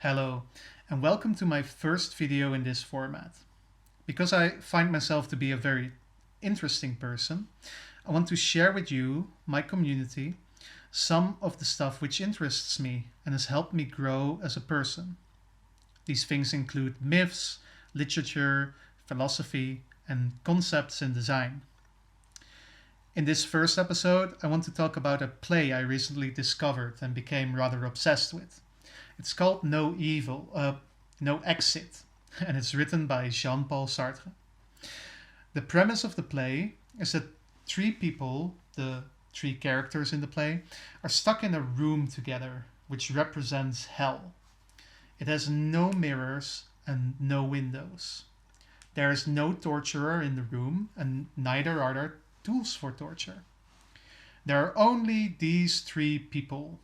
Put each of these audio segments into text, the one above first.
Hello, and welcome to my first video in this format. Because I find myself to be a very interesting person, I want to share with you, my community, some of the stuff which interests me and has helped me grow as a person. These things include myths, literature, philosophy, and concepts in design. In this first episode, I want to talk about a play I recently discovered and became rather obsessed with. It's called No Exit, and it's written by Jean Paul Sartre. The premise of the play is that three people, the three characters in the play, are stuck in a room together, which represents hell. It has no mirrors and no windows. There is no torturer in the room, and neither are there tools for torture. There are only these three people,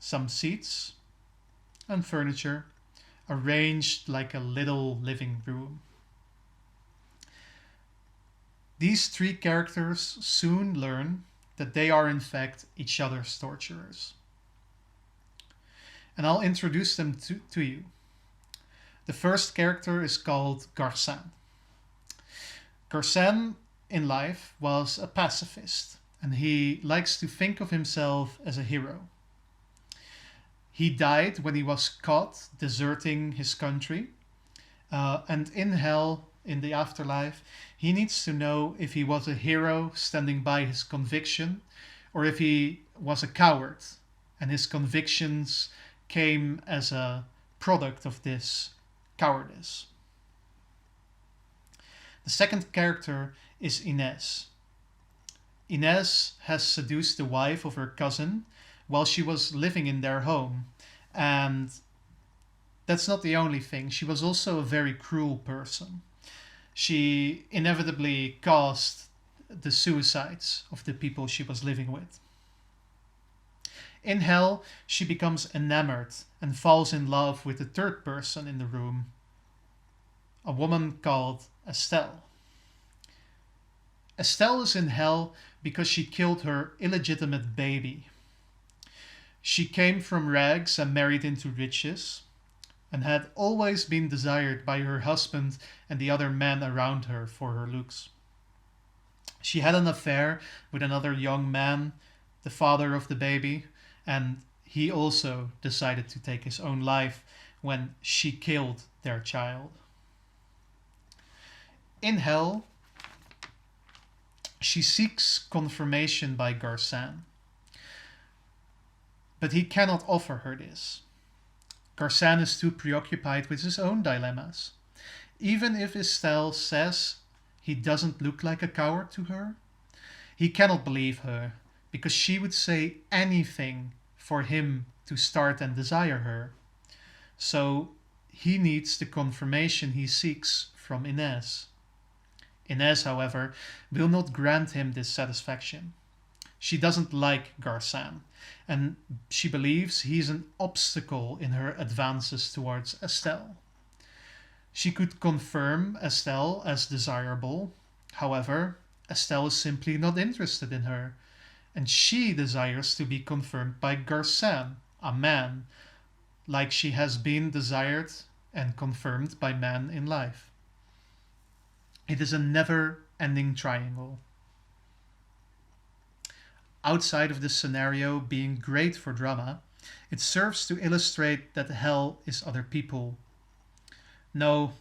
some seats and furniture arranged like a little living room. These three characters soon learn that they are in fact each other's torturers. And I'll introduce them to you. The first character is called Garcin. Garcin in life was a pacifist, and he likes to think of himself as a hero. He died when he was caught deserting his country, and in hell, in the afterlife, he needs to know if he was a hero standing by his conviction or if he was a coward and his convictions came as a product of this cowardice. The second character is Inez. Inez has seduced the wife of her cousin while she was living in their home. And that's not the only thing. She was also a very cruel person. She inevitably caused the suicides of the people she was living with. In hell, she becomes enamored and falls in love with the third person in the room, a woman called Estelle. Estelle is in hell because she killed her illegitimate baby. She came from rags and married into riches, and had always been desired by her husband and the other men around her for her looks. She had an affair with another young man, the father of the baby, and he also decided to take his own life when she killed their child. In hell, she seeks confirmation by Garcin. But he cannot offer her this. Garcin is too preoccupied with his own dilemmas. Even if Estelle says he doesn't look like a coward to her, he cannot believe her because she would say anything for him to start and desire her. So he needs the confirmation he seeks from Inez. Inez, however, will not grant him this satisfaction. She doesn't like Garcin, and she believes he's an obstacle in her advances towards Estelle. She could confirm Estelle as desirable. However, Estelle is simply not interested in her, and she desires to be confirmed by Garcin, a man, like she has been desired and confirmed by men in life. It is a never-ending triangle. Outside of this scenario being great for drama, it serves to illustrate that hell is other people. No,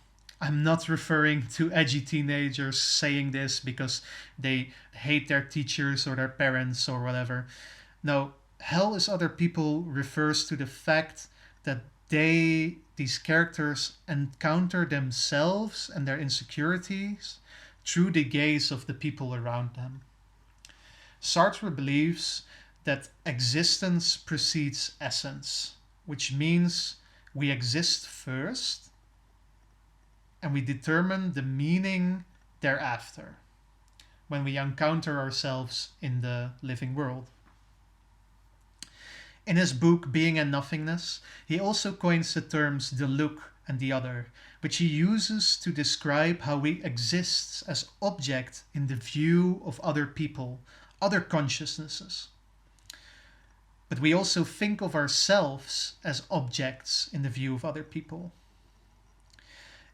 I'm not referring to edgy teenagers saying this because they hate their teachers or their parents or whatever. No, hell is other people refers to the fact that these characters encounter themselves and their insecurities through the gaze of the people around them. Sartre believes that existence precedes essence, which means we exist first and we determine the meaning thereafter when we encounter ourselves in the living world. In his book Being and Nothingness, he also coins the terms the look and the other, which he uses to describe how we exist as object in the view of other people, other consciousnesses. But we also think of ourselves as objects in the view of other people.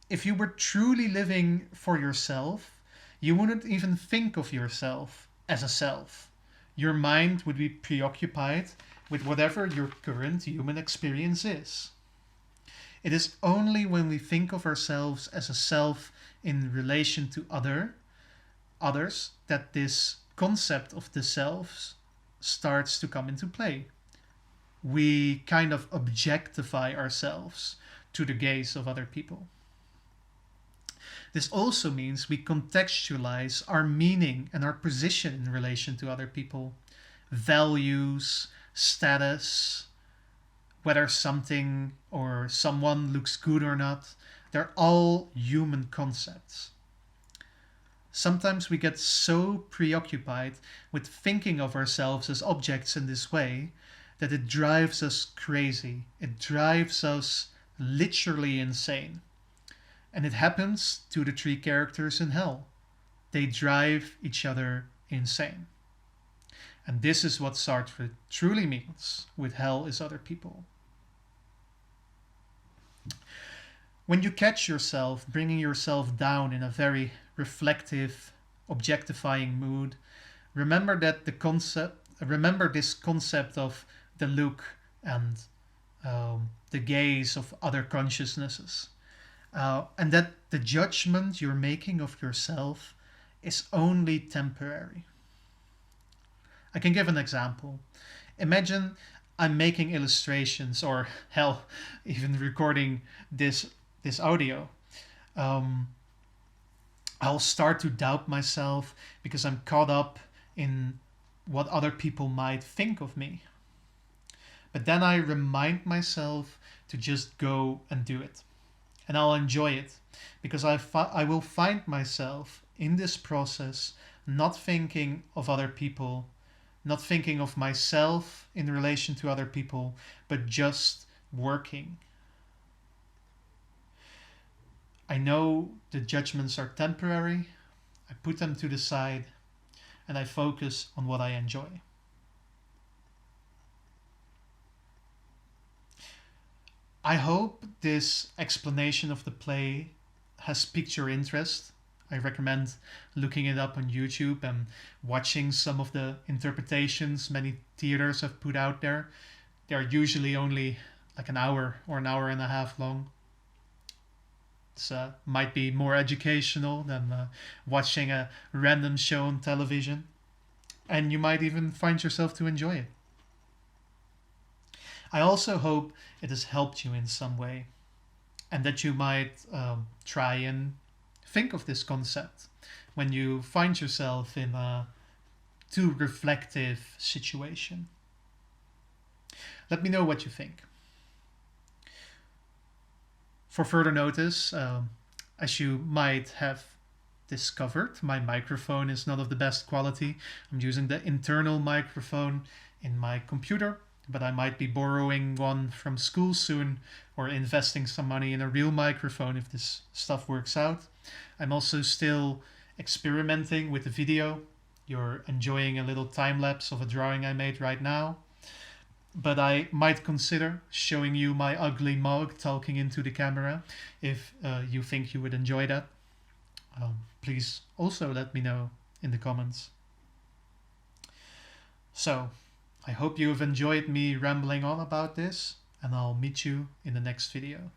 If you were truly living for yourself, you wouldn't even think of yourself as a self. Your mind would be preoccupied with whatever your current human experience is. It is only when we think of ourselves as a self in relation to others that this concept of the selves starts to come into play. We kind of objectify ourselves to the gaze of other people. This also means we contextualize our meaning and our position in relation to other people, values, status, whether something or someone looks good or not. They're all human concepts. Sometimes we get so preoccupied with thinking of ourselves as objects in this way that it drives us crazy. It drives us literally insane. And it happens to the three characters in Hell. They drive each other insane. And this is what Sartre truly means with hell is other people. When you catch yourself bringing yourself down in a very reflective, objectifying mood, remember this concept of the look and the gaze of other consciousnesses. And that the judgment you're making of yourself is only temporary. I can give an example. Imagine I'm making illustrations, or hell, even recording this audio. I'll start to doubt myself because I'm caught up in what other people might think of me. But then I remind myself to just go and do it. And I'll enjoy it because I will find myself in this process not thinking of other people, not thinking of myself in relation to other people, but just working. I know the judgments are temporary. I put them to the side and I focus on what I enjoy. I hope this explanation of the play has piqued your interest. I recommend looking it up on YouTube and watching some of the interpretations many theaters have put out there. They are usually only like an hour or an hour and a half long. It might be more educational than watching a random show on television. And you might even find yourself to enjoy it. I also hope it has helped you in some way and that you might try and think of this concept when you find yourself in a too reflective situation. Let me know what you think. For further notice, as you might have discovered, my microphone is not of the best quality. I'm using the internal microphone in my computer, but I might be borrowing one from school soon or investing some money in a real microphone if this stuff works out. I'm also still experimenting with the video. You're enjoying a little time lapse of a drawing I made right now. But I might consider showing you my ugly mug talking into the camera if you think you would enjoy that. Please also let me know in the comments. So, I hope you have enjoyed me rambling on about this, and I'll meet you in the next video.